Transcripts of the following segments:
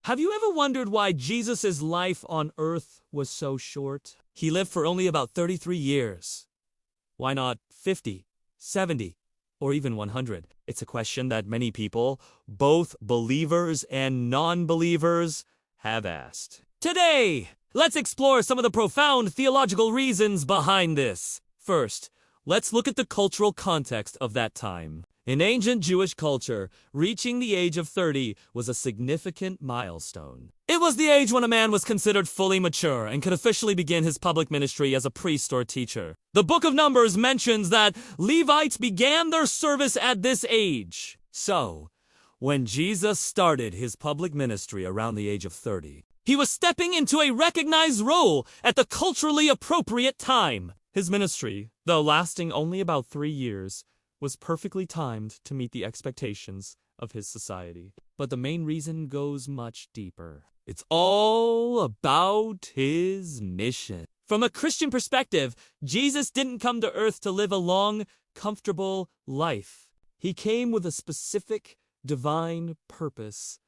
Have you ever wondered why Jesus' life on earth was so short? He lived for only about 33 years. Why not 50, 70, or even 100? It's a question that many people, both believers and non-believers, have asked. Today, let's explore some of the profound theological reasons behind this. First, let's look at the cultural context of that time. In ancient Jewish culture, reaching the age of 30 was a significant milestone. It was the age when a man was considered fully mature and could officially begin his public ministry as a priest or teacher. The book of Numbers mentions that Levites began their service at this age. So, when Jesus started his public ministry around the age of 30, he was stepping into a recognized role at the culturally appropriate time. His ministry, though lasting only about 3 years, was perfectly timed to meet the expectations of his society. But the main reason goes much deeper. It's all about his mission. From a Christian perspective, Jesus didn't come to earth to live a long, comfortable life. He came with a specific, divine purpose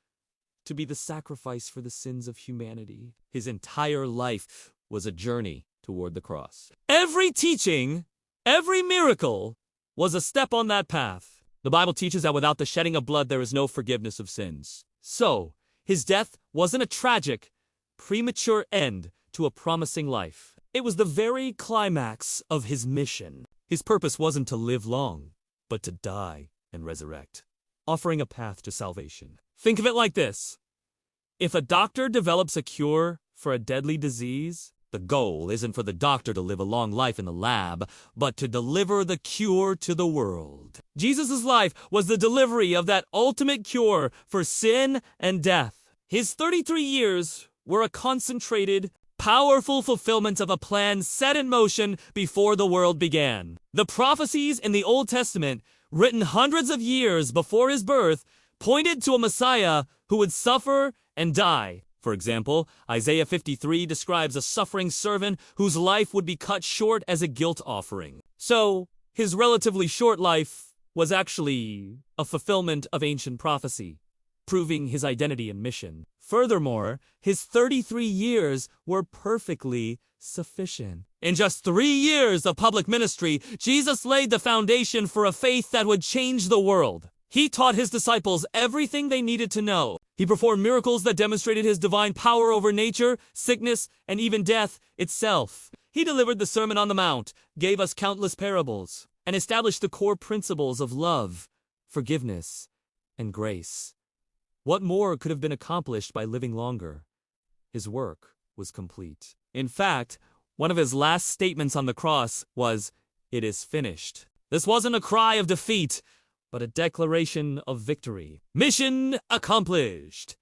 to be the sacrifice for the sins of humanity. His entire life was a journey toward the cross. Every teaching, every miracle, was a step on that path. The Bible teaches that without the shedding of blood, there is no forgiveness of sins. So, his death wasn't a tragic, premature end to a promising life. It was the very climax of his mission. His purpose wasn't to live long, but to die and resurrect, offering a path to salvation. Think of it like this. If a doctor develops a cure for a deadly disease, the goal isn't for the doctor to live a long life in the lab, but to deliver the cure to the world. Jesus' life was the delivery of that ultimate cure for sin and death. His 33 years were a concentrated, powerful fulfillment of a plan set in motion before the world began. The prophecies in the Old Testament, written hundreds of years before his birth, pointed to a Messiah who would suffer and die. For example, Isaiah 53 describes a suffering servant whose life would be cut short as a guilt offering. So, his relatively short life was actually a fulfillment of ancient prophecy, proving his identity and mission. Furthermore, his 33 years were perfectly sufficient. In just 3 years of public ministry, Jesus laid the foundation for a faith that would change the world. He taught his disciples everything they needed to know. He performed miracles that demonstrated his divine power over nature, sickness, and even death itself. He delivered the Sermon on the Mount, gave us countless parables, and established the core principles of love, forgiveness, and grace. What more could have been accomplished by living longer? His work was complete. In fact, one of his last statements on the cross was, "It is finished." This wasn't a cry of defeat, but a declaration of victory. Mission accomplished!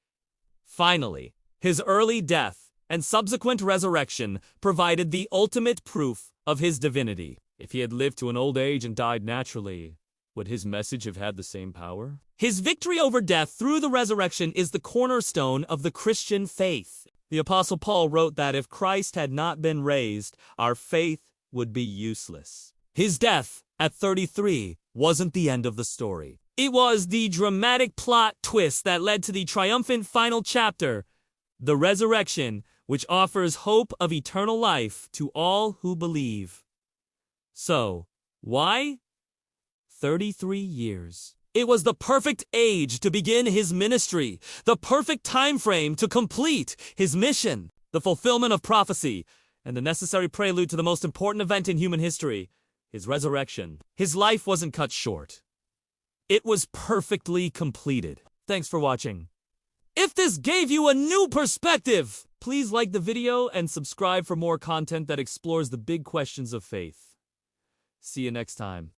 Finally, his early death and subsequent resurrection provided the ultimate proof of his divinity. If he had lived to an old age and died naturally, would his message have had the same power? His victory over death through the resurrection is the cornerstone of the Christian faith. The Apostle Paul wrote that if Christ had not been raised, our faith would be useless. His death at 33 wasn't the end of the story. It was the dramatic plot twist that led to the triumphant final chapter, the resurrection, which offers hope of eternal life to all who believe. So, why 33 years? It was the perfect age to begin his ministry, the perfect time frame to complete his mission, the fulfillment of prophecy, and the necessary prelude to the most important event in human history, his resurrection. His life wasn't cut short. It was perfectly completed. Thanks for watching. If this gave you a new perspective, please like the video and subscribe for more content that explores the big questions of faith. See you next time.